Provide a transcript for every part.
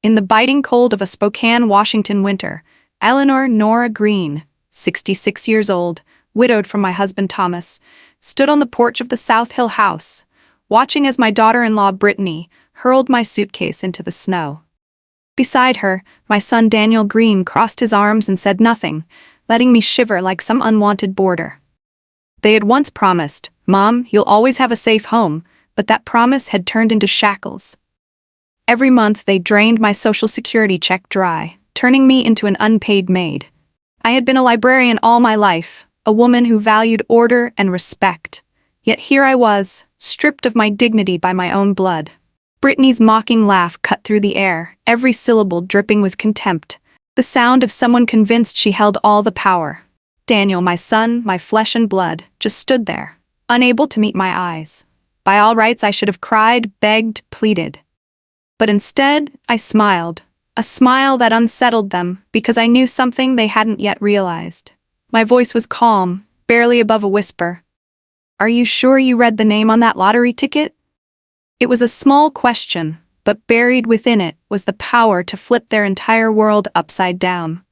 In the biting cold of a Spokane, Washington winter, Eleanor Nora Green, 66 years old, widowed from my husband Thomas, stood on the porch of the South Hill house, watching as my daughter-in-law Brittany hurled my suitcase into the snow. Beside her, my son Daniel Green crossed his arms and said nothing, letting me shiver like some unwanted boarder. They had once promised, "Mom, you'll always have a safe home," but that promise had turned into shackles. Every month they drained my Social Security check dry, turning me into an unpaid maid. I had been a librarian all my life, a woman who valued order and respect. Yet here I was, stripped of my dignity by my own blood. Brittany's mocking laugh cut through the air, every syllable dripping with contempt, the sound of someone convinced she held all the power. Daniel, my son, my flesh and blood, just stood there, unable to meet my eyes. By all rights, I should have cried, begged, pleaded. But instead, I smiled, a smile that unsettled them because I knew something they hadn't yet realized. My voice was calm, barely above a whisper. "Are you sure you read the name on that lottery ticket?" It was a small question, but buried within it was the power to flip their entire world upside down.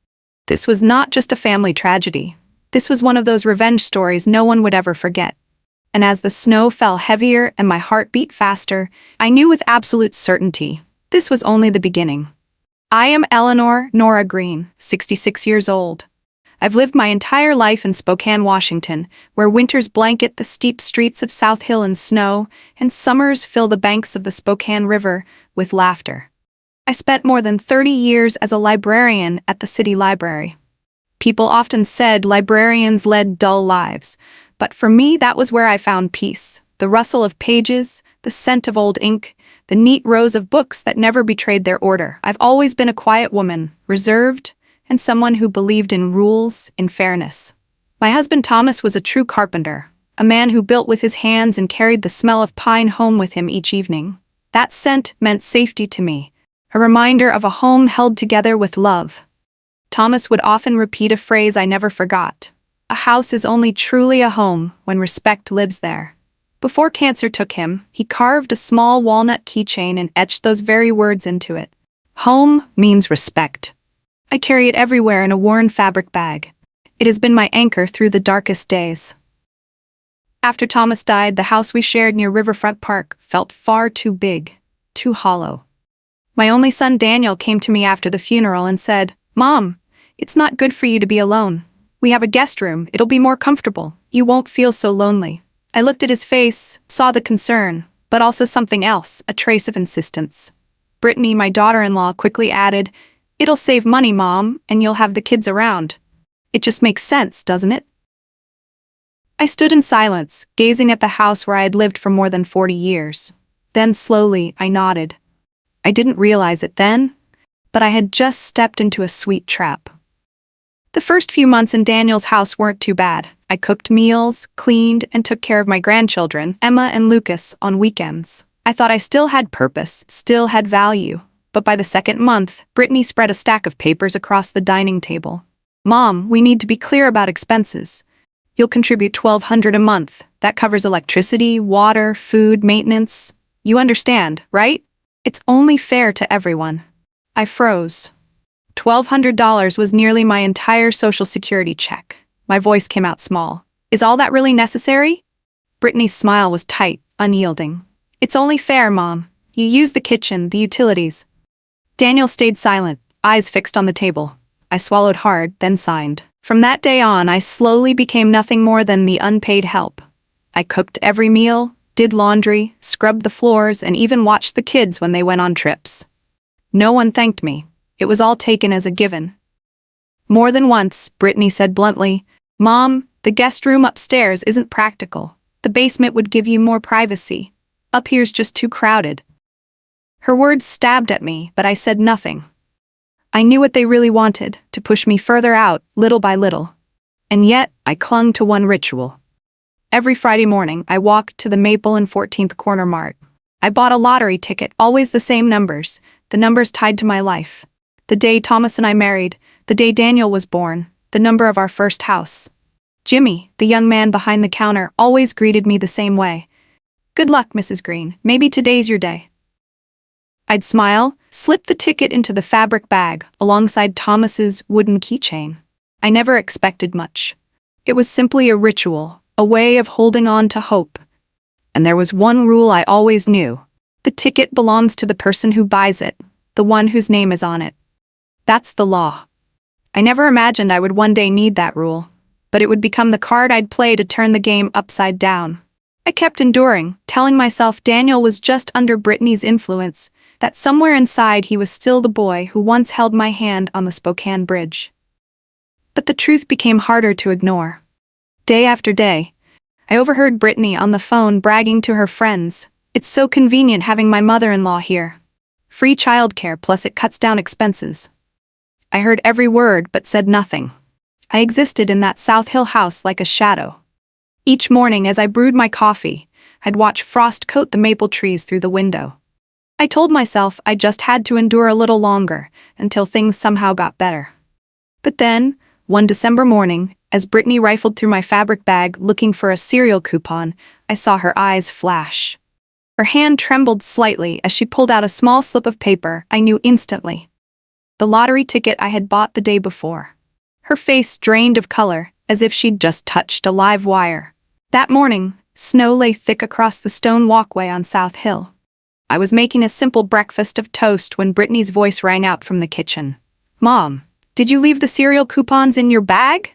This was not just a family tragedy. This was one of those revenge stories no one would ever forget. And as the snow fell heavier and my heart beat faster, I knew with absolute certainty, this was only the beginning. I am Eleanor Nora Green, 66 years old. I've lived my entire life in Spokane, Washington, where winters blanket the steep streets of South Hill in snow and summers fill the banks of the Spokane River with laughter. I spent more than 30 years as a librarian at the city library. People often said librarians led dull lives, but for me that was where I found peace. The rustle of pages, the scent of old ink, the neat rows of books that never betrayed their order. I've always been a quiet woman, reserved, and someone who believed in rules, in fairness. My husband Thomas was a true carpenter, a man who built with his hands and carried the smell of pine home with him each evening. That scent meant safety to me, a reminder of a home held together with love. Thomas would often repeat a phrase I never forgot. "A house is only truly a home when respect lives there." Before cancer took him, he carved a small walnut keychain and etched those very words into it. Home means respect. I carry it everywhere in a worn fabric bag. It has been my anchor through the darkest days. After Thomas died, the house we shared near Riverfront Park felt far too big, too hollow. My only son Daniel came to me after the funeral and said, "Mom, it's not good for you to be alone. We have a guest room, it'll be more comfortable. You won't feel so lonely." I looked at his face, saw the concern, but also something else, a trace of insistence. Brittany, my daughter-in-law, quickly added, "It'll save money, Mom, and you'll have the kids around. It just makes sense, doesn't it?" I stood in silence, gazing at the house where I had lived for more than 40 years. Then slowly, I nodded. I didn't realize it then, but I had just stepped into a sweet trap. The first few months in Daniel's house weren't too bad. I cooked meals, cleaned, and took care of my grandchildren, Emma and Lucas, on weekends. I thought I still had purpose, still had value. But by the second month, Brittany spread a stack of papers across the dining table. "Mom, we need to be clear about expenses. You'll contribute $1,200 a month. That covers electricity, water, food, maintenance. You understand, right? It's only fair to everyone." I froze. $1,200 was nearly my entire Social Security check. My voice came out small. "Is all that really necessary?" Brittany's smile was tight, unyielding. "It's only fair, Mom. You use the kitchen, the utilities." Daniel stayed silent, eyes fixed on the table. I swallowed hard, then signed. From that day on, I slowly became nothing more than the unpaid help. I cooked every meal, did laundry, scrubbed the floors, and even watched the kids when they went on trips. No one thanked me. It was all taken as a given. More than once, Brittany said bluntly, "Mom, the guest room upstairs isn't practical. The basement would give you more privacy. Up here's just too crowded." Her words stabbed at me, but I said nothing. I knew what they really wanted, to push me further out, little by little. And yet, I clung to one ritual. Every Friday morning, I walked to the Maple and 14th Corner Mart. I bought a lottery ticket, always the same numbers, the numbers tied to my life. The day Thomas and I married, the day Daniel was born, the number of our first house. Jimmy, the young man behind the counter, always greeted me the same way. "Good luck, Mrs. Green. Maybe today's your day." I'd smile, slip the ticket into the fabric bag alongside Thomas's wooden keychain. I never expected much. It was simply a ritual, a way of holding on to hope. And there was one rule I always knew. The ticket belongs to the person who buys it, the one whose name is on it. That's the law. I never imagined I would one day need that rule, but it would become the card I'd play to turn the game upside down. I kept enduring, telling myself Daniel was just under Brittany's influence, that somewhere inside he was still the boy who once held my hand on the Spokane Bridge. But the truth became harder to ignore. Day after day, I overheard Brittany on the phone bragging to her friends, "It's so convenient having my mother-in-law here. Free childcare plus it cuts down expenses." I heard every word but said nothing. I existed in that South Hill house like a shadow. Each morning as I brewed my coffee, I'd watch frost coat the maple trees through the window. I told myself I just had to endure a little longer until things somehow got better. But then, one December morning, as Brittany rifled through my fabric bag looking for a cereal coupon, I saw her eyes flash. Her hand trembled slightly as she pulled out a small slip of paper. I knew instantly. The lottery ticket I had bought the day before. Her face drained of color, as if she'd just touched a live wire. That morning, snow lay thick across the stone walkway on South Hill. I was making a simple breakfast of toast when Brittany's voice rang out from the kitchen. "Mom, did you leave the cereal coupons in your bag?"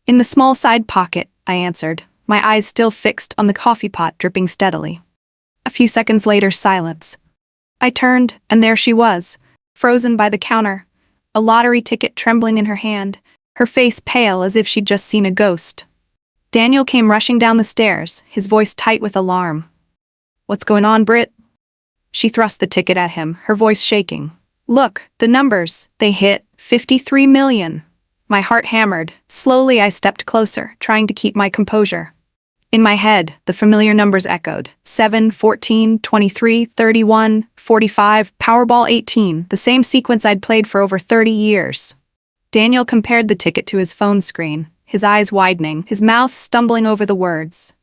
"In the small side pocket," I answered, my eyes still fixed on the coffee pot dripping steadily. A few seconds later, silence. I turned, and there she was, frozen by the counter, a lottery ticket trembling in her hand, her face pale as if she'd just seen a ghost. Daniel came rushing down the stairs, his voice tight with alarm. "What's going on, Britt?" She thrust the ticket at him, her voice shaking. "Look, the numbers, they hit 53 million. My heart hammered. Slowly I stepped closer, trying to keep my composure. In my head, the familiar numbers echoed. 7, 14, 23, 31, 45, Powerball 18, the same sequence I'd played for over 30 years. Daniel compared the ticket to his phone screen, his eyes widening, his mouth stumbling over the words.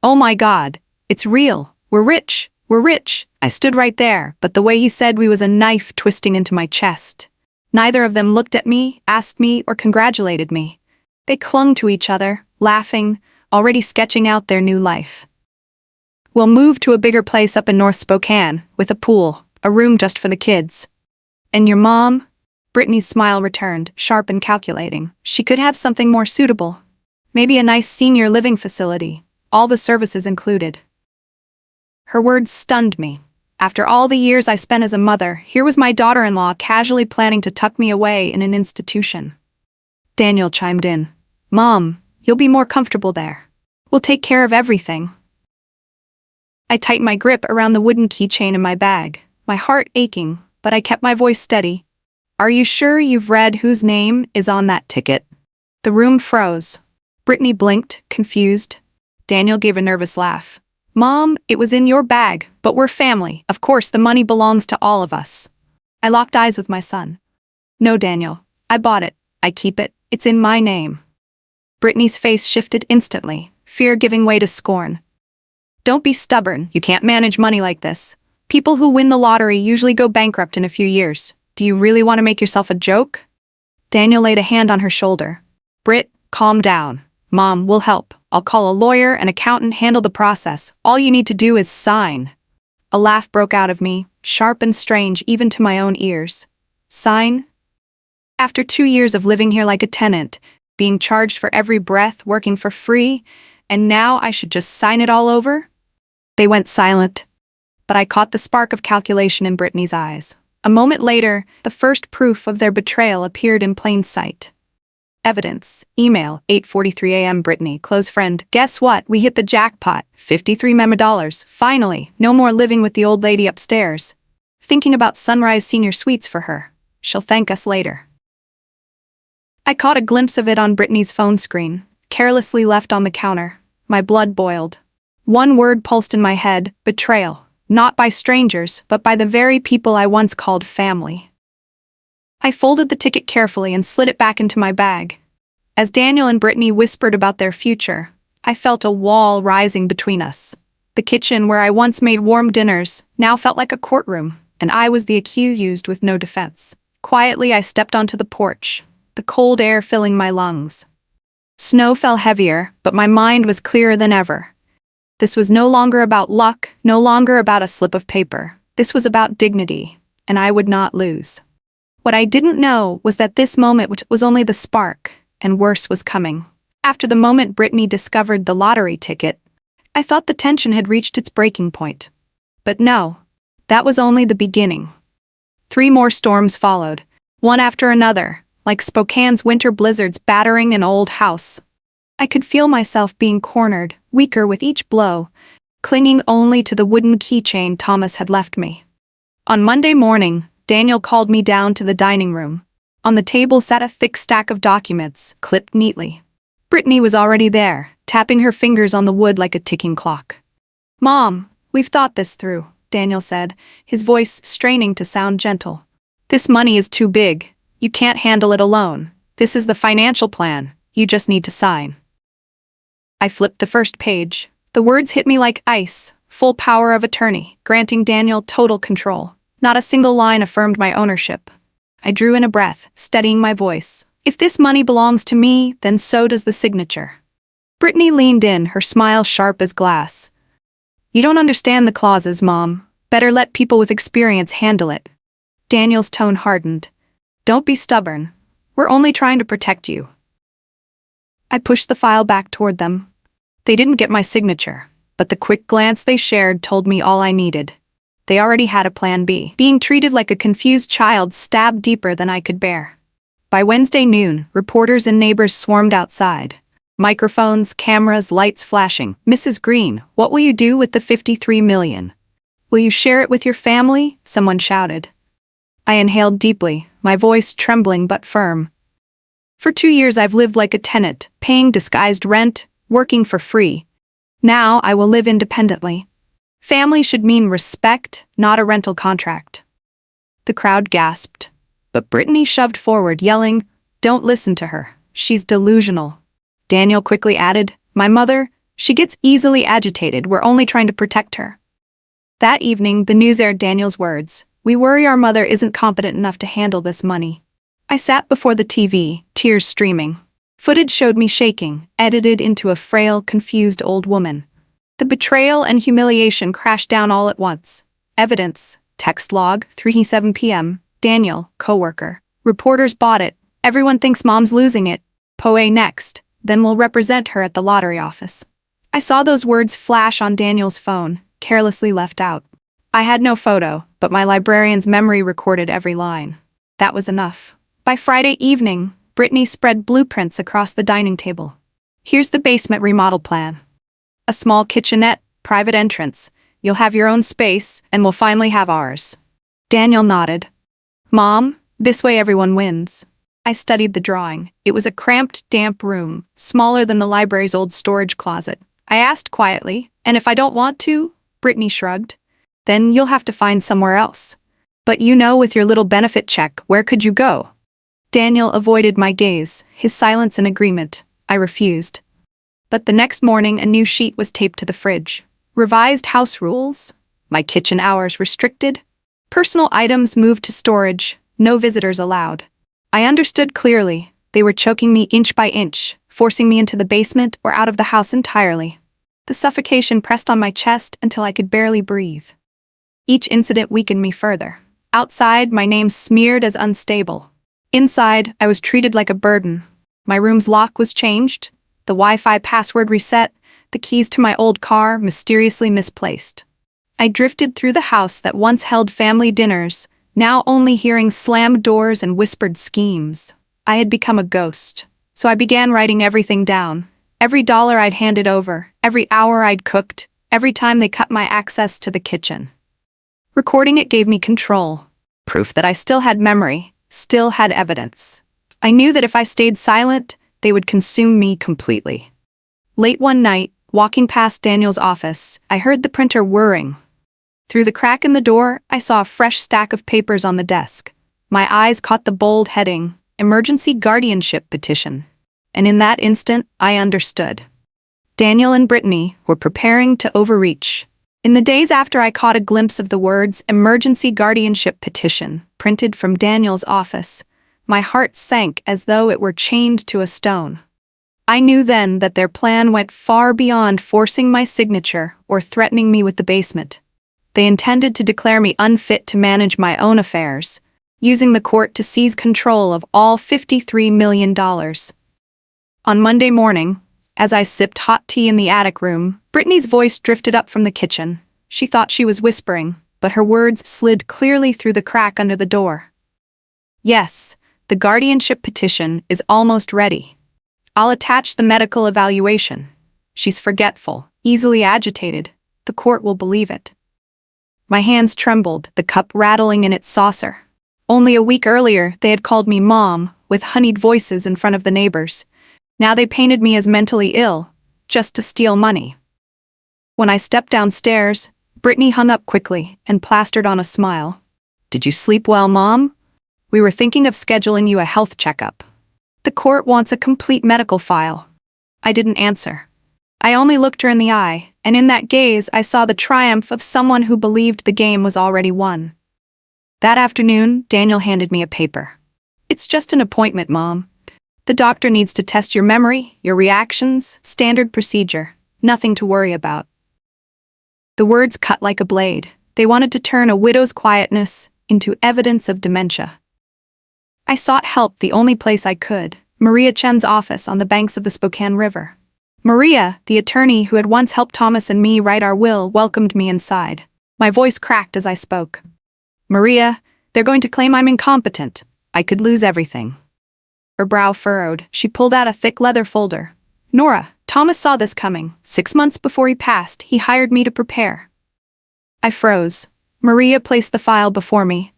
"Oh my God, it's real. We're rich. We're rich." I stood right there, but the way he said we was a knife twisting into my chest. Neither of them looked at me, asked me, or congratulated me. They clung to each other, laughing, already sketching out their new life. "We'll move to a bigger place up in North Spokane, with a pool, a room just for the kids." "And your mom?" Brittany's smile returned, sharp and calculating. "She could have something more suitable. Maybe a nice senior living facility, all the services included." Her words stunned me. After all the years I spent as a mother, here was my daughter-in-law casually planning to tuck me away in an institution. Daniel chimed in. "Mom, you'll be more comfortable there. We'll take care of everything." I tightened my grip around the wooden keychain in my bag, my heart aching, but I kept my voice steady. "Are you sure you've read whose name is on that ticket?" The room froze. Brittany blinked, confused. Daniel gave a nervous laugh. "Mom, it was in your bag, but we're family. Of course, the money belongs to all of us." I locked eyes with my son. "No, Daniel. I bought it. I keep it. It's in my name." Brittany's face shifted instantly, fear giving way to scorn. "Don't be stubborn. You can't manage money like this. People who win the lottery usually go bankrupt in a few years. Do you really want to make yourself a joke?" Daniel laid a hand on her shoulder. "Britt, calm down. Mom, we'll help. I'll call a lawyer and accountant, handle the process. All you need to do is sign." A laugh broke out of me, sharp and strange even to my own ears. Sign? After 2 years of living here like a tenant, being charged for every breath, working for free, and now I should just sign it all over? They went silent. But I caught the spark of calculation in Brittany's eyes. A moment later, the first proof of their betrayal appeared in plain sight. Evidence. Email, 8:43 a.m. Brittany, close friend. "Guess what? We hit the jackpot. 53 $. Finally, no more living with the old lady upstairs. Thinking about Sunrise Senior Suites for her. She'll thank us later." I caught a glimpse of it on Brittany's phone screen, carelessly left on the counter. My blood boiled. One word pulsed in my head: betrayal. Not by strangers, but by the very people I once called family. I folded the ticket carefully and slid it back into my bag. As Daniel and Brittany whispered about their future, I felt a wall rising between us. The kitchen where I once made warm dinners now felt like a courtroom. and I was the accused with no defense. Quietly, I stepped onto the porch, the cold air filling my lungs. Snow fell heavier, but my mind was clearer than ever. This was no longer about luck, no longer about a slip of paper. This was about dignity, and I would not lose. What I didn't know was that this moment was only the spark, and worse was coming. After the moment Brittany discovered the lottery ticket, I thought the tension had reached its breaking point. But no, that was only the beginning. 3 more storms followed, one after another, like Spokane's winter blizzards battering an old house. I could feel myself being cornered, weaker with each blow, clinging only to the wooden keychain Thomas had left me. On Monday morning, Daniel called me down to the dining room. On the table sat a thick stack of documents, clipped neatly. Brittany was already there, tapping her fingers on the wood like a ticking clock. "Mom, we've thought this through," Daniel said, his voice straining to sound gentle. "This money is too big. You can't handle it alone. This is the financial plan. You just need to sign." I flipped the first page. The words hit me like ice, full power of attorney, granting Daniel total control. Not a single line affirmed my ownership. I drew in a breath, steadying my voice. If this money belongs to me, then so does the signature. Brittany leaned in, her smile sharp as glass. "You don't understand the clauses, Mom. Better let people with experience handle it." Daniel's tone hardened. "Don't be stubborn. We're only trying to protect you." I pushed the file back toward them. They didn't get my signature, but the quick glance they shared told me all I needed. They already had a plan B. Being treated like a confused child stabbed deeper than I could bear. By Wednesday noon, reporters and neighbors swarmed outside. Microphones, cameras, lights flashing. "Mrs. Green, what will you do with the $53 million? Will you share it with your family?" someone shouted. I inhaled deeply, my voice trembling but firm. For 2 years I've lived like a tenant, paying disguised rent, working for free. Now I will live independently. Family should mean respect, not a rental contract. The crowd gasped, but Brittany shoved forward, yelling, "Don't listen to her. She's delusional." Daniel quickly added, "My mother, she gets easily agitated. We're only trying to protect her." That evening, the news aired Daniel's words, "We worry our mother isn't competent enough to handle this money." I sat before the TV, tears streaming. Footage showed me shaking, edited into a frail, confused old woman. The betrayal and humiliation crashed down all at once. Evidence, text log, 3:07 p.m., Daniel, coworker. Reporters bought it. Everyone thinks Mom's losing it. Poe next, then we'll represent her at the lottery office. I saw those words flash on Daniel's phone, carelessly left out. I had no photo, but my librarian's memory recorded every line. That was enough. By Friday evening, Brittany spread blueprints across the dining table. "Here's the basement remodel plan. A small kitchenette, private entrance. You'll have your own space, and we'll finally have ours." Daniel nodded. "Mom, this way everyone wins." I studied the drawing. It was a cramped, damp room, smaller than the library's old storage closet. I asked quietly, "And if I don't want to?" Brittany shrugged. "Then you'll have to find somewhere else." "But you know, with your little benefit check, where could you go?" Daniel avoided my gaze, his silence an agreement. I refused. But the next morning, a new sheet was taped to the fridge. Revised house rules. My kitchen hours restricted. Personal items moved to storage. No visitors allowed. I understood clearly. They were choking me inch by inch, forcing me into the basement or out of the house entirely. The suffocation pressed on my chest until I could barely breathe. Each incident weakened me further. Outside, my name smeared as unstable. Inside, I was treated like a burden. My room's lock was changed, the Wi-Fi password reset, the keys to my old car mysteriously misplaced. I drifted through the house that once held family dinners, now only hearing slammed doors and whispered schemes. I had become a ghost, so I began writing everything down. Every dollar I'd handed over, every hour I'd cooked, every time they cut my access to the kitchen. Recording it gave me control, proof that I still had memory, still had evidence. I knew that if I stayed silent, they would consume me completely. Late one night, walking past Daniel's office, I heard the printer whirring. Through the crack in the door, I saw a fresh stack of papers on the desk. My eyes caught the bold heading, Emergency Guardianship Petition. And in that instant, I understood. Daniel and Brittany were preparing to overreach. In the days after I caught a glimpse of the words "emergency guardianship petition" printed from Daniel's office, my heart sank as though it were chained to a stone. I knew then that their plan went far beyond forcing my signature or threatening me with the basement. They intended to declare me unfit to manage my own affairs, using the court to seize control of all $53 million. On Monday morning, as I sipped hot tea in the attic room, Brittany's voice drifted up from the kitchen. She thought she was whispering, but her words slid clearly through the crack under the door. "Yes, the guardianship petition is almost ready. I'll attach the medical evaluation. She's forgetful, easily agitated. The court will believe it." My hands trembled, the cup rattling in its saucer. Only a week earlier, they had called me Mom, with honeyed voices in front of the neighbors. Now they painted me as mentally ill, just to steal money. When I stepped downstairs, Brittany hung up quickly and plastered on a smile. "Did you sleep well, Mom? We were thinking of scheduling you a health checkup. The court wants a complete medical file." I didn't answer. I only looked her in the eye, and in that gaze I saw the triumph of someone who believed the game was already won. That afternoon, Daniel handed me a paper. "It's just an appointment, Mom. The doctor needs to test your memory, your reactions, standard procedure. Nothing to worry about." The words cut like a blade. They wanted to turn a widow's quietness into evidence of dementia. I sought help the only place I could, Maria Chen's office on the banks of the Spokane River. Maria, the attorney who had once helped Thomas and me write our will, welcomed me inside. My voice cracked as I spoke. "Maria, they're going to claim I'm incompetent. I could lose everything." Her brow furrowed. She pulled out a thick leather folder. "Nora, Thomas saw this coming. 6 months before he passed, he hired me to prepare." I froze. Maria placed the file before me.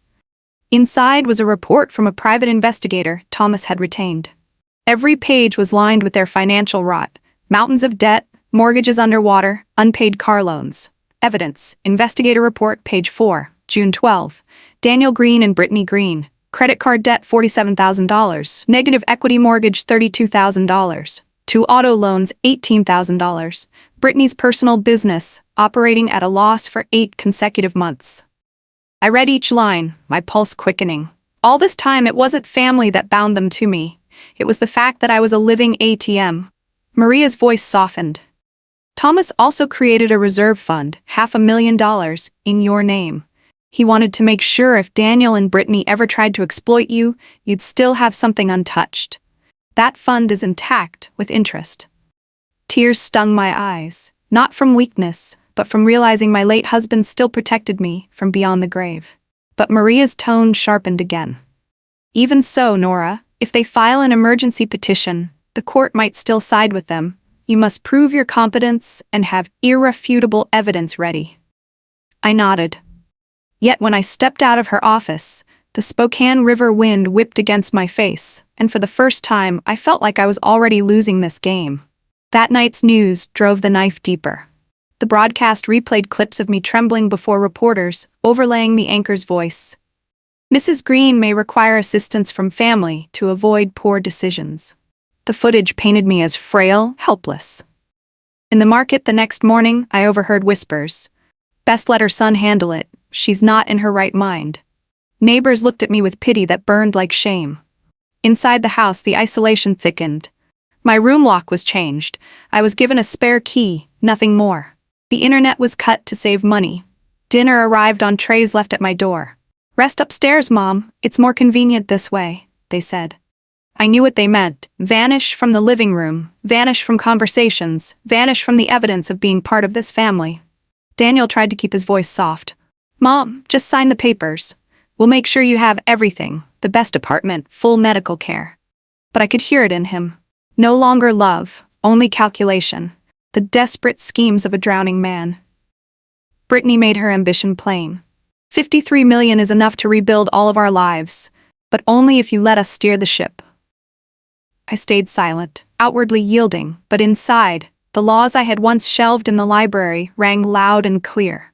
Inside was a report from a private investigator Thomas had retained. Every page was lined with their financial rot. Mountains of debt, mortgages underwater, unpaid car loans. Evidence, investigator report, page 4, June 12. Daniel Green and Brittany Green. Credit card debt $47,000. Negative equity mortgage $32,000. 2 auto loans $18,000. Brittany's personal business, operating at a loss for 8 consecutive months. I read each line, my pulse quickening. All this time it wasn't family that bound them to me. It was the fact that I was a living ATM. Maria's voice softened. "Thomas also created a reserve fund, $500,000, in your name. He wanted to make sure if Daniel and Brittany ever tried to exploit you, you'd still have something untouched. That fund is intact, with interest." Tears stung my eyes, not from weakness, but from realizing my late husband still protected me from beyond the grave. But Maria's tone sharpened again. "Even so, Nora, if they file an emergency petition, the court might still side with them. You must prove your competence and have irrefutable evidence ready." I nodded. Yet when I stepped out of her office, the Spokane River wind whipped against my face, and for the first time I felt like I was already losing this game. That night's news drove the knife deeper. The broadcast replayed clips of me trembling before reporters, overlaying the anchor's voice. "Mrs. Green may require assistance from family to avoid poor decisions." The footage painted me as frail, helpless. In the market the next morning, I overheard whispers. "Best let her son handle it. She's not in her right mind." Neighbors looked at me with pity that burned like shame. Inside the house, the isolation thickened. My room lock was changed. I was given a spare key, nothing more. The internet was cut to save money. Dinner arrived on trays left at my door. "Rest upstairs, Mom. It's more convenient this way," they said. I knew what they meant. Vanish from the living room, vanish from conversations, vanish from the evidence of being part of this family. Daniel tried to keep his voice soft. "Mom, just sign the papers. We'll make sure you have everything, the best apartment, full medical care." But I could hear it in him. No longer love, only calculation. The desperate schemes of a drowning man. Brittany made her ambition plain. $53 million is enough to rebuild all of our lives, but only if you let us steer the ship. I stayed silent, outwardly yielding, but inside, the laws I had once shelved in the library rang loud and clear.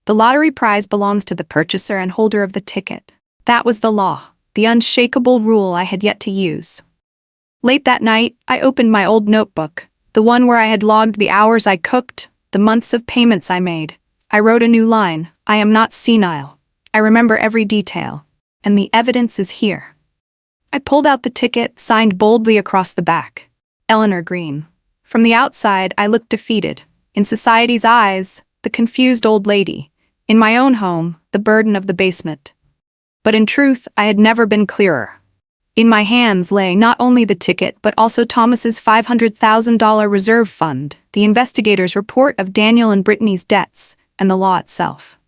The lottery prize belongs to the purchaser and holder of the ticket. That was the law, the unshakable rule I had yet to use. Late that night, I opened my old notebook, the one where I had logged the hours I cooked, the months of payments I made. I wrote a new line. I am not senile. I remember every detail. And the evidence is here. I pulled out the ticket, signed boldly across the back. Eleanor Green. From the outside, I looked defeated. In society's eyes, the confused old lady. In my own home, the burden of the basement. But in truth, I had never been clearer. In my hands lay not only the ticket but also Thomas's $500,000 reserve fund, the investigator's report of Daniel and Brittany's debts, and the law itself.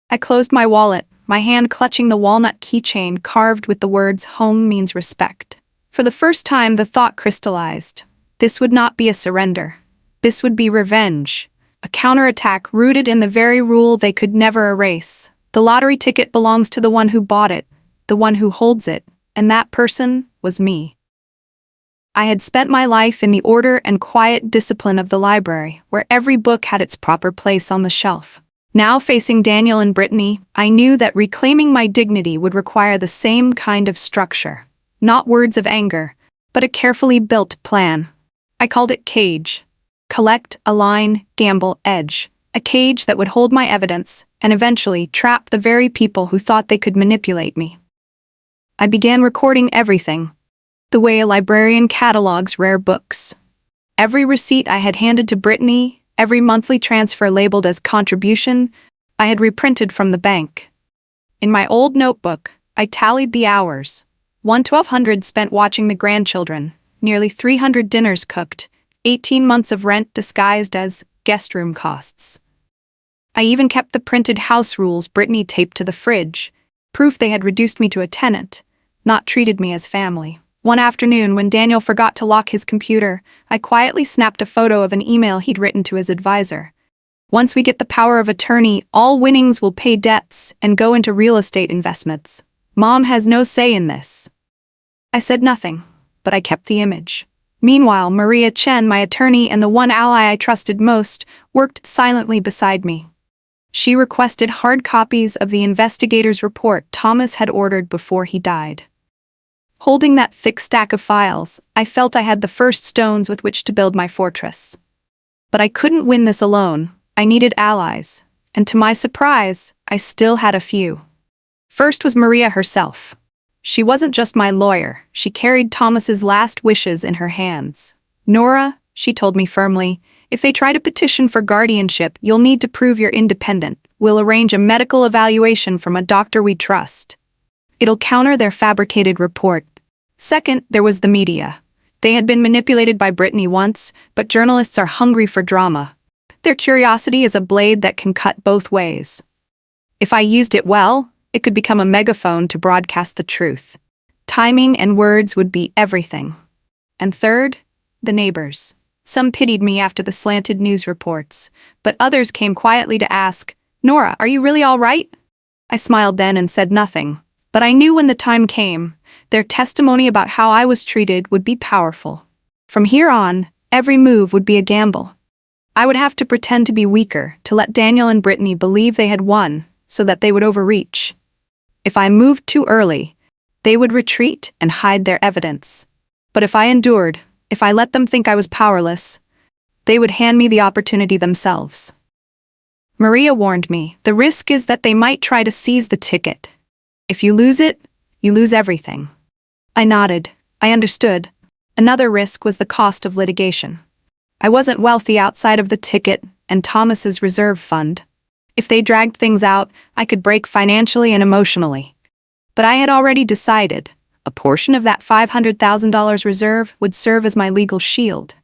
I closed my wallet, my hand clutching the walnut keychain carved with the words "Home means respect." For the first time, the thought crystallized. This would not be a surrender. This would be revenge. A counterattack rooted in the very rule they could never erase. The lottery ticket belongs to the one who bought it, the one who holds it, and that person was me. I had spent my life in the order and quiet discipline of the library, where every book had its proper place on the shelf. Now facing Daniel and Brittany, I knew that reclaiming my dignity would require the same kind of structure. Not words of anger, but a carefully built plan. I called it CAGE. Collect, align, gamble, edge. A cage that would hold my evidence, and eventually trap the very people who thought they could manipulate me. I began recording everything, the way a librarian catalogs rare books. Every receipt I had handed to Brittany, every monthly transfer labeled as contribution, I had reprinted from the bank. In my old notebook, I tallied the hours. 1,200 spent watching the grandchildren, nearly 300 dinners cooked, 18 months of rent disguised as guest room costs. I even kept the printed house rules Brittany taped to the fridge, proof they had reduced me to a tenant, not treated me as family. One afternoon, when Daniel forgot to lock his computer, I quietly snapped a photo of an email he'd written to his advisor. Once we get the power of attorney, all winnings will pay debts and go into real estate investments. Mom has no say in this. I said nothing, but I kept the image. Meanwhile, Maria Chen, my attorney and the one ally I trusted most, worked silently beside me. She requested hard copies of the investigator's report Thomas had ordered before he died. Holding that thick stack of files, I felt I had the first stones with which to build my fortress. But I couldn't win this alone. I needed allies, and to my surprise, I still had a few. First was Maria herself. She wasn't just my lawyer, she carried Thomas's last wishes in her hands. "Nora," she told me firmly, "if they try to petition for guardianship, you'll need to prove you're independent. We'll arrange a medical evaluation from a doctor we trust. It'll counter their fabricated report." Second, there was the media. They had been manipulated by Brittany once, but journalists are hungry for drama. Their curiosity is a blade that can cut both ways. If I used it well, it could become a megaphone to broadcast the truth. Timing and words would be everything. And third, the neighbors. Some pitied me after the slanted news reports, but others came quietly to ask, "Nora, are you really all right?" I smiled then and said nothing, but I knew when the time came, their testimony about how I was treated would be powerful. From here on, every move would be a gamble. I would have to pretend to be weaker, to let Daniel and Brittany believe they had won, so that they would overreach. If I moved too early, they would retreat and hide their evidence. But if I endured, if I let them think I was powerless, they would hand me the opportunity themselves. Maria warned me, "The risk is that they might try to seize the ticket. If you lose it, you lose everything." I nodded. I understood. Another risk was the cost of litigation. I wasn't wealthy outside of the ticket and Thomas's reserve fund. If they dragged things out, I could break financially and emotionally. But I had already decided. A portion of that $500,000 reserve would serve as my legal shield.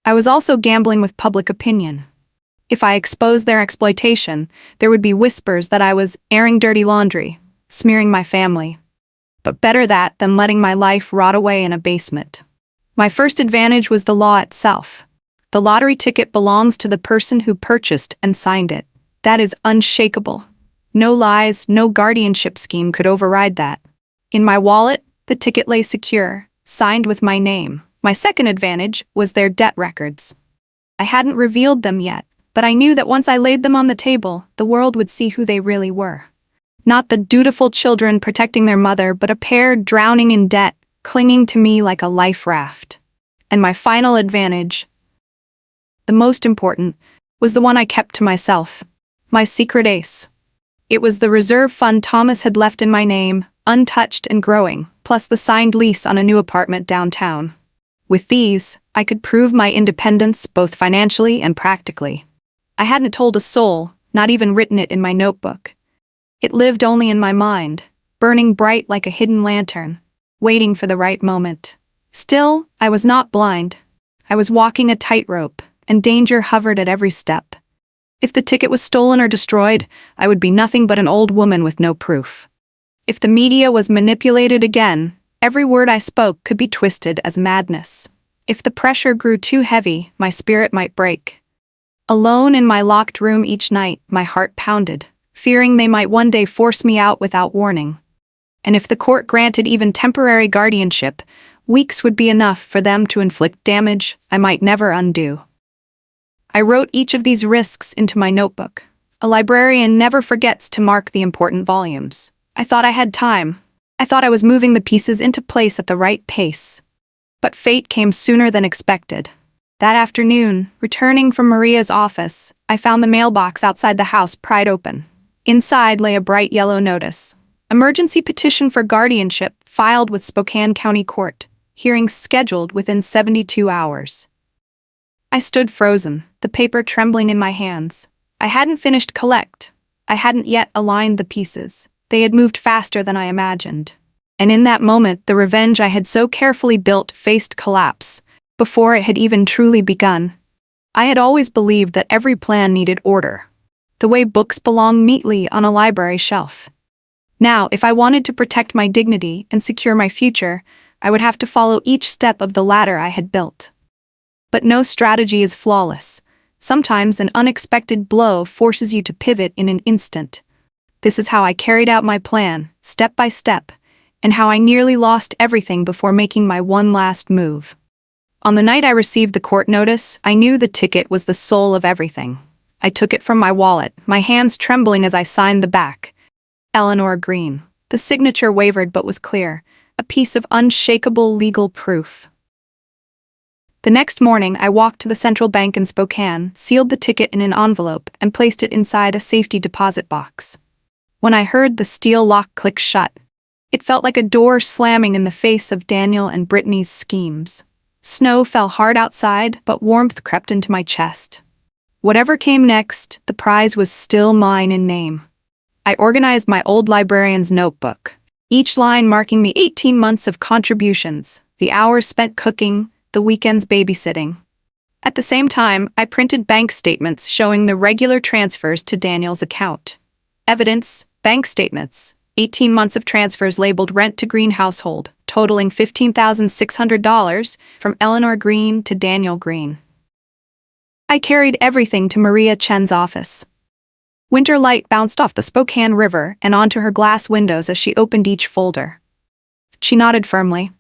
I was also gambling with public opinion. If I exposed their exploitation, there would be whispers that I was airing dirty laundry, smearing my family. But better that than letting my life rot away in a basement. My first advantage was the law itself. The lottery ticket belongs to the person who purchased and signed it. That is unshakable. No lies, no guardianship scheme could override that. In my wallet, the ticket lay secure, signed with my name. My second advantage was their debt records. I hadn't revealed them yet, but I knew that once I laid them on the table, the world would see who they really were. Not the dutiful children protecting their mother, but a pair drowning in debt, clinging to me like a life raft. And my final advantage, the most important, was the one I kept to myself. My secret ace. It was the reserve fund Thomas had left in my name, untouched and growing, plus the signed lease on a new apartment downtown. With these, I could prove my independence both financially and practically. I hadn't told a soul, not even written it in my notebook. It lived only in my mind, burning bright like a hidden lantern, waiting for the right moment. Still, I was not blind. I was walking a tightrope, and danger hovered at every step. If the ticket was stolen or destroyed, I would be nothing but an old woman with no proof. If the media was manipulated again, every word I spoke could be twisted as madness. If the pressure grew too heavy, my spirit might break. Alone in my locked room each night, my heart pounded, fearing they might one day force me out without warning. And if the court granted even temporary guardianship, weeks would be enough for them to inflict damage I might never undo. I wrote each of these risks into my notebook. A librarian never forgets to mark the important volumes. I thought I had time. I thought I was moving the pieces into place at the right pace. But fate came sooner than expected. That afternoon, returning from Maria's office, I found the mailbox outside the house pried open. Inside lay a bright yellow notice. Emergency petition for guardianship filed with Spokane County Court. Hearings scheduled within 72 hours. I stood frozen, the paper trembling in my hands. I hadn't finished collect. I hadn't yet aligned the pieces. They had moved faster than I imagined. And in that moment, the revenge I had so carefully built faced collapse, before it had even truly begun. I had always believed that every plan needed order, the way books belong neatly on a library shelf. Now, if I wanted to protect my dignity and secure my future, I would have to follow each step of the ladder I had built. But no strategy is flawless. Sometimes an unexpected blow forces you to pivot in an instant. This is how I carried out my plan, step by step, and how I nearly lost everything before making my one last move. On the night I received the court notice, I knew the ticket was the soul of everything. I took it from my wallet, my hands trembling as I signed the back. Eleanor Green. The signature wavered but was clear, a piece of unshakable legal proof. The next morning, I walked to the central bank in Spokane, sealed the ticket in an envelope, and placed it inside a safety deposit box. When I heard the steel lock click shut, it felt like a door slamming in the face of Daniel and Brittany's schemes. Snow fell hard outside, but warmth crept into my chest. Whatever came next, the prize was still mine in name. I organized my old librarian's notebook, each line marking the 18 months of contributions, the hours spent cooking, the weekends babysitting. At the same time, I printed bank statements showing the regular transfers to Daniel's account. Evidence, bank statements, 18 months of transfers labeled rent to Green household, totaling $15,600 from Eleanor Green to Daniel Green. I carried everything to Maria Chen's office. Winter light bounced off the Spokane River and onto her glass windows as she opened each folder. She nodded firmly.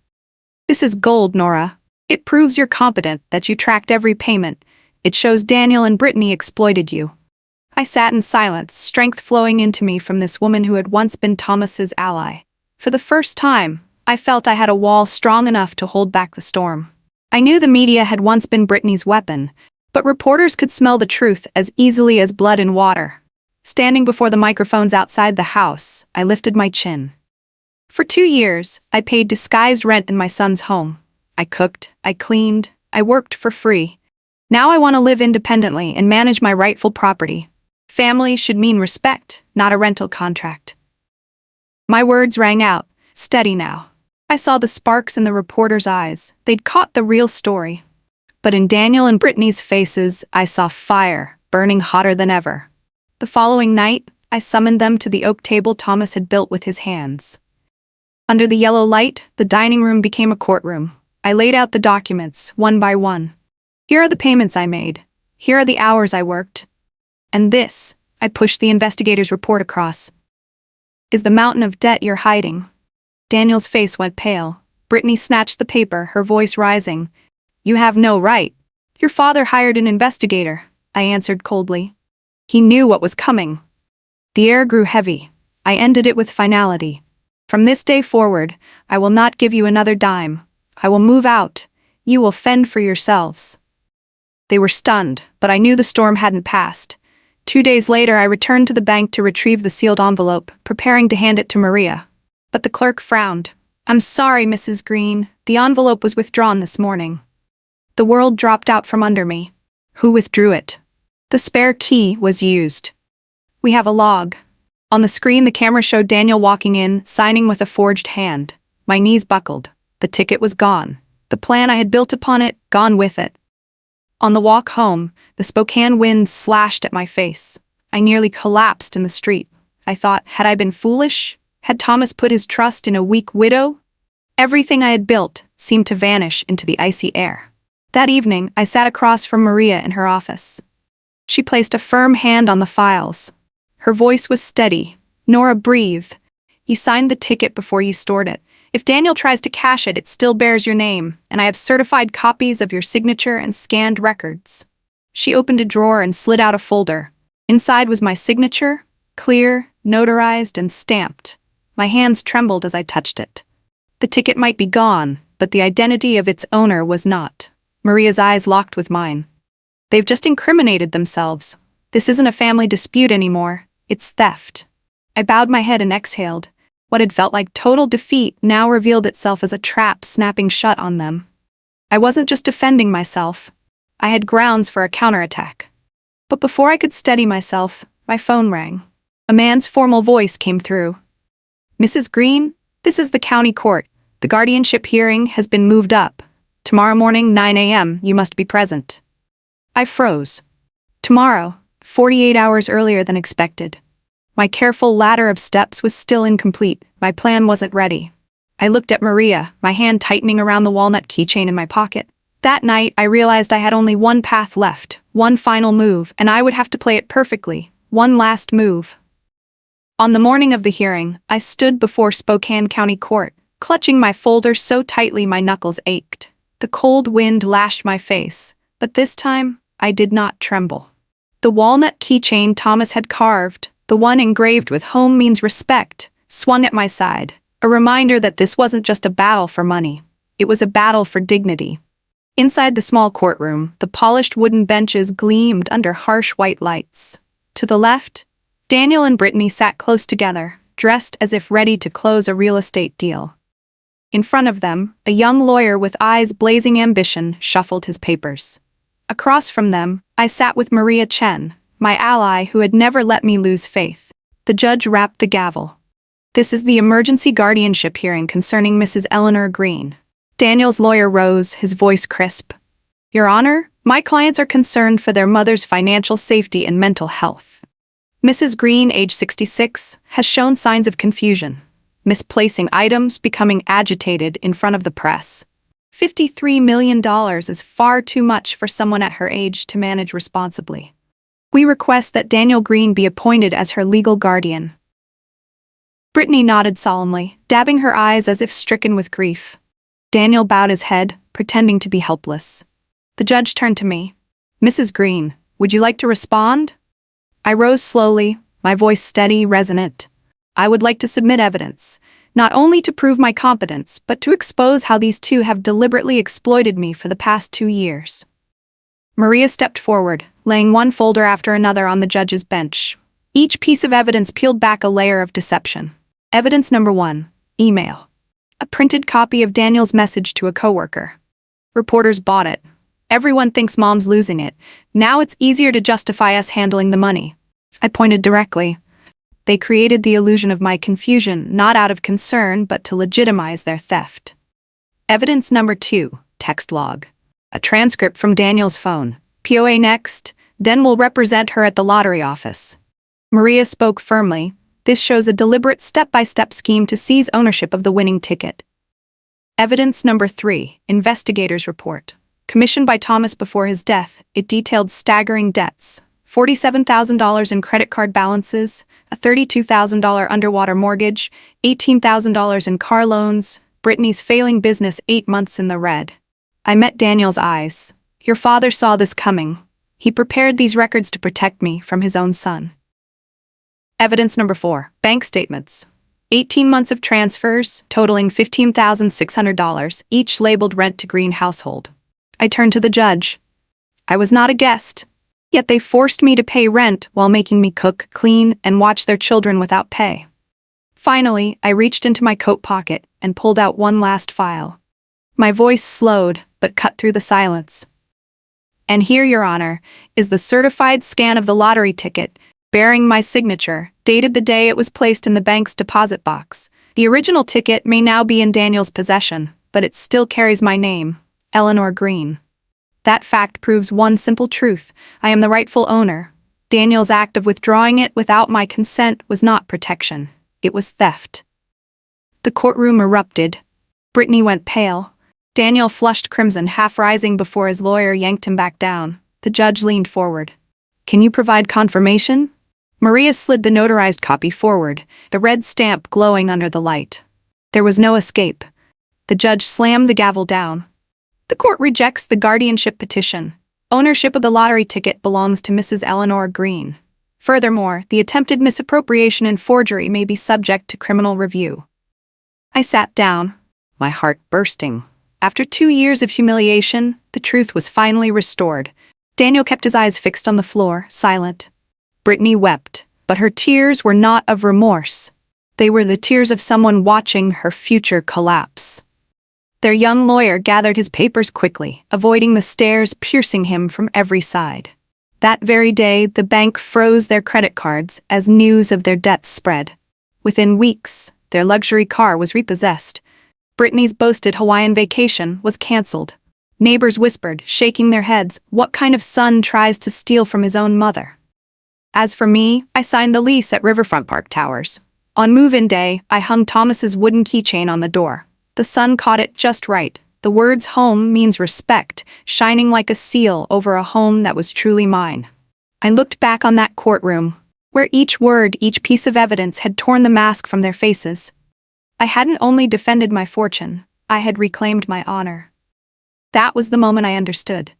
"This is gold, Nora. It proves you're competent, that you tracked every payment. It shows Daniel and Brittany exploited you." I sat in silence, strength flowing into me from this woman who had once been Thomas's ally. For the first time, I felt I had a wall strong enough to hold back the storm. I knew the media had once been Brittany's weapon, but reporters could smell the truth as easily as blood in water. Standing before the microphones outside the house, I lifted my chin. For 2 years, I paid disguised rent in my son's home. I cooked, I cleaned, I worked for free. Now I want to live independently and manage my rightful property. Family should mean respect, not a rental contract. My words rang out, steady now. I saw the sparks in the reporters' eyes. They'd caught the real story. But in Daniel and Brittany's faces, I saw fire, burning hotter than ever. The following night, I summoned them to the oak table Thomas had built with his hands. Under the yellow light, the dining room became a courtroom. I laid out the documents, one by one. Here are the payments I made. Here are the hours I worked. And this, I pushed the investigator's report across, is the mountain of debt you're hiding. Daniel's face went pale. Brittany snatched the paper, her voice rising. "You have no right. Your father hired an investigator," I answered coldly. "He knew what was coming." The air grew heavy. I ended it with finality. "From this day forward, I will not give you another dime. I will move out. You will fend for yourselves." They were stunned, but I knew the storm hadn't passed. 2 days later, I returned to the bank to retrieve the sealed envelope, preparing to hand it to Maria. But the clerk frowned. "I'm sorry, Mrs. Green. The envelope was withdrawn this morning." The world dropped out from under me. Who withdrew it? The spare key was used. We have a log. On the screen, the camera showed Daniel walking in, signing with a forged hand. My knees buckled. The ticket was gone. The plan I had built upon it, gone with it. On the walk home, the Spokane wind slashed at my face. I nearly collapsed in the street. I thought, had I been foolish? Had Thomas put his trust in a weak widow? Everything I had built seemed to vanish into the icy air. That evening, I sat across from Maria in her office. She placed a firm hand on the files. Her voice was steady. "Nora, breathe. You signed the ticket before you stored it. If Daniel tries to cash it, it still bears your name, and I have certified copies of your signature and scanned records." She opened a drawer and slid out a folder. Inside was my signature, clear, notarized, and stamped. My hands trembled as I touched it. The ticket might be gone, but the identity of its owner was not. Maria's eyes locked with mine. "They've just incriminated themselves. This isn't a family dispute anymore. It's theft." I bowed my head and exhaled. What had felt like total defeat now revealed itself as a trap snapping shut on them. I wasn't just defending myself. I had grounds for a counterattack. But before I could steady myself, my phone rang. A man's formal voice came through. "Mrs. Green, this is the county court. The guardianship hearing has been moved up. Tomorrow morning, 9 a.m., you must be present." I froze. Tomorrow, 48 hours earlier than expected. My careful ladder of steps was still incomplete. My plan wasn't ready. I looked at Maria, my hand tightening around the walnut keychain in my pocket. That night, I realized I had only one path left, one final move, and I would have to play it perfectly. One last move. On the morning of the hearing, I stood before Spokane County Court, clutching my folder so tightly my knuckles ached. The cold wind lashed my face, but this time, I did not tremble. The walnut keychain Thomas had carved, the one engraved with "Home means respect," swung at my side, a reminder that this wasn't just a battle for money. It was a battle for dignity. Inside the small courtroom, the polished wooden benches gleamed under harsh white lights. To the left, Daniel and Brittany sat close together, dressed as if ready to close a real estate deal. In front of them, a young lawyer with eyes blazing ambition shuffled his papers. Across from them, I sat with Maria Chen, my ally who had never let me lose faith. The judge rapped the gavel. "This is the emergency guardianship hearing concerning Mrs. Eleanor Green." Daniel's lawyer rose, his voice crisp. "Your Honor, my clients are concerned for their mother's financial safety and mental health. Mrs. Green, age 66, has shown signs of confusion, misplacing items, becoming agitated in front of the press. $53 million is far too much for someone at her age to manage responsibly. We request that Daniel Green be appointed as her legal guardian." Brittany nodded solemnly, dabbing her eyes as if stricken with grief. Daniel bowed his head, pretending to be helpless. The judge turned to me. "Mrs. Green, would you like to respond?" I rose slowly, my voice steady, resonant. "I would like to submit evidence, not only to prove my competence, but to expose how these two have deliberately exploited me for the past 2 years." Maria stepped forward, laying one folder after another on the judge's bench. Each piece of evidence peeled back a layer of deception. Evidence number 1, email. A printed copy of Daniel's message to a coworker. Reporters bought it. Everyone thinks Mom's losing it. Now it's easier to justify us handling the money. I pointed directly. They created the illusion of my confusion, not out of concern, but to legitimize their theft. Evidence number 2, text log. A transcript from Daniel's phone. POA next, then we'll represent her at the lottery office. Maria spoke firmly. This shows a deliberate step-by-step scheme to seize ownership of the winning ticket. Evidence number 3, investigator's report. Commissioned by Thomas before his death, it detailed staggering debts. $47,000 in credit card balances, a $32,000 underwater mortgage, $18,000 in car loans, Brittany's failing business 8 months in the red. I met Daniel's eyes. Your father saw this coming. He prepared these records to protect me from his own son. Evidence number 4, bank statements. 18 months of transfers, totaling $15,600, each labeled rent to Green household. I turned to the judge. I was not a guest. Yet they forced me to pay rent while making me cook, clean, and watch their children without pay. Finally, I reached into my coat pocket and pulled out one last file. My voice slowed, but cut through the silence. And here, Your Honor, is the certified scan of the lottery ticket, bearing my signature, dated the day it was placed in the bank's deposit box. The original ticket may now be in Daniel's possession, but it still carries my name, Eleanor Green. That fact proves one simple truth: I am the rightful owner. Daniel's act of withdrawing it without my consent was not protection. It was theft. The courtroom erupted. Brittany went pale. Daniel flushed crimson, half rising before his lawyer yanked him back down. The judge leaned forward. "Can you provide confirmation?" Maria slid the notarized copy forward, the red stamp glowing under the light. There was no escape. The judge slammed the gavel down. "The court rejects the guardianship petition. Ownership of the lottery ticket belongs to Mrs. Eleanor Green. Furthermore, the attempted misappropriation and forgery may be subject to criminal review." I sat down, my heart bursting. After 2 years of humiliation, the truth was finally restored. Daniel kept his eyes fixed on the floor, silent. Brittany wept, but her tears were not of remorse. They were the tears of someone watching her future collapse. Their young lawyer gathered his papers quickly, avoiding the stares piercing him from every side. That very day, the bank froze their credit cards as news of their debts spread. Within weeks, their luxury car was repossessed. Brittany's boasted Hawaiian vacation was canceled. Neighbors whispered, shaking their heads, "What kind of son tries to steal from his own mother?" As for me, I signed the lease at Riverfront Park Towers. On move-in day, I hung Thomas's wooden keychain on the door. The sun caught it just right. The words "home" means respect, shining like a seal over a home that was truly mine. I looked back on that courtroom, where each word, each piece of evidence had torn the mask from their faces. I hadn't only defended my fortune, I had reclaimed my honor. That was the moment I understood.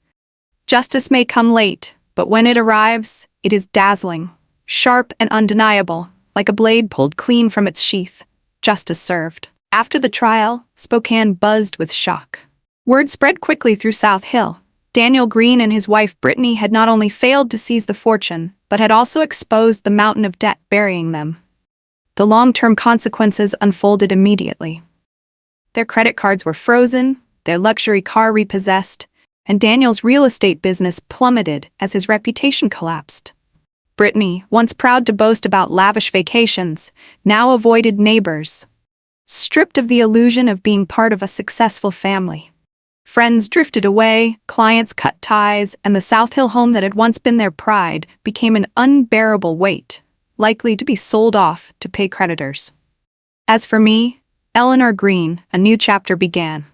Justice may come late, but when it arrives, it is dazzling, sharp and undeniable, like a blade pulled clean from its sheath. Justice served. After the trial, Spokane buzzed with shock. Word spread quickly through South Hill. Daniel Green and his wife Brittany had not only failed to seize the fortune, but had also exposed the mountain of debt burying them. The long-term consequences unfolded immediately. Their credit cards were frozen, their luxury car repossessed, and Daniel's real estate business plummeted as his reputation collapsed. Brittany, once proud to boast about lavish vacations, now avoided neighbors, stripped of the illusion of being part of a successful family. Friends drifted away, clients cut ties, and the South Hill home that had once been their pride became an unbearable weight, likely to be sold off to pay creditors. As for me, Eleanor Green, a new chapter began.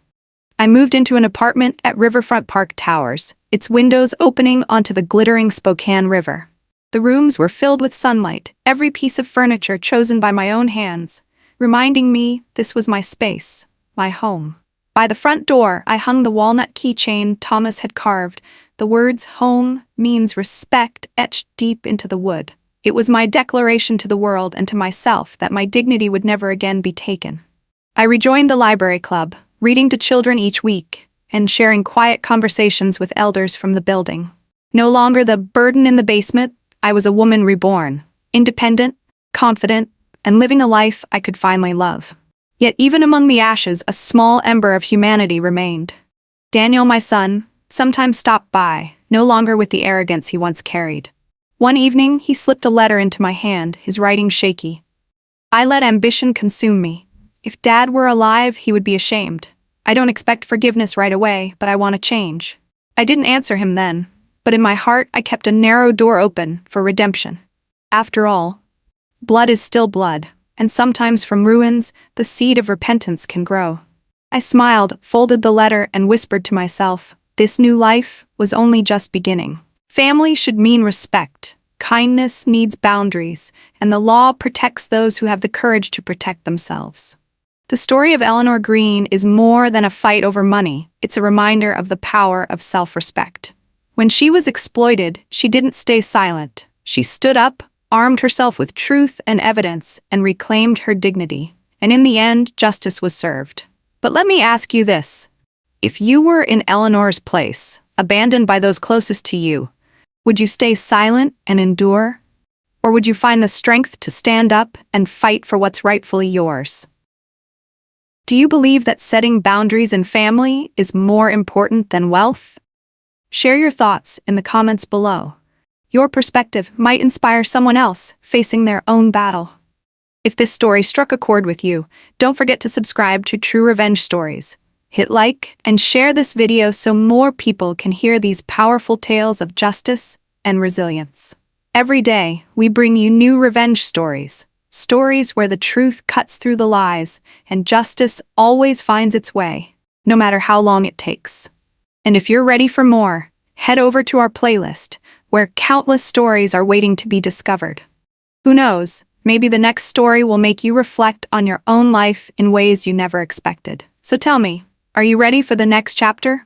I moved into an apartment at Riverfront Park Towers, its windows opening onto the glittering Spokane River. The rooms were filled with sunlight, every piece of furniture chosen by my own hands, reminding me this was my space, my home. By the front door, I hung the walnut keychain Thomas had carved. The words "home" means respect etched deep into the wood. It was my declaration to the world and to myself that my dignity would never again be taken. I rejoined the library club, reading to children each week, and sharing quiet conversations with elders from the building. No longer the burden in the basement, I was a woman reborn, independent, confident, and living a life I could finally love. Yet even among the ashes, a small ember of humanity remained. Daniel, my son, sometimes stopped by, no longer with the arrogance he once carried. One evening, he slipped a letter into my hand, his writing shaky. I let ambition consume me. If Dad were alive, he would be ashamed. I don't expect forgiveness right away, but I want to change. I didn't answer him then, but in my heart, I kept a narrow door open for redemption. After all, blood is still blood, and sometimes from ruins, the seed of repentance can grow. I smiled, folded the letter, and whispered to myself, this new life was only just beginning. Family should mean respect. Kindness needs boundaries, and the law protects those who have the courage to protect themselves. The story of Eleanor Green is more than a fight over money. It's a reminder of the power of self-respect. When she was exploited, she didn't stay silent. She stood up, armed herself with truth and evidence, and reclaimed her dignity. And in the end, justice was served. But let me ask you this. If you were in Eleanor's place, abandoned by those closest to you, Would you stay silent and endure? Or would you find the strength to stand up and fight for what's rightfully yours? Do you believe that setting boundaries in family is more important than wealth? Share your thoughts in the comments below. Your perspective might inspire someone else facing their own battle. If this story struck a chord with you, don't forget to subscribe to True Revenge Stories. Hit like and share this video so more people can hear these powerful tales of justice and resilience. Every day, we bring you new revenge stories. Stories where the truth cuts through the lies and justice always finds its way, no matter how long it takes. And if you're ready for more, head over to our playlist, where countless stories are waiting to be discovered. Who knows, maybe the next story will make you reflect on your own life in ways you never expected. So tell me, are you ready for the next chapter?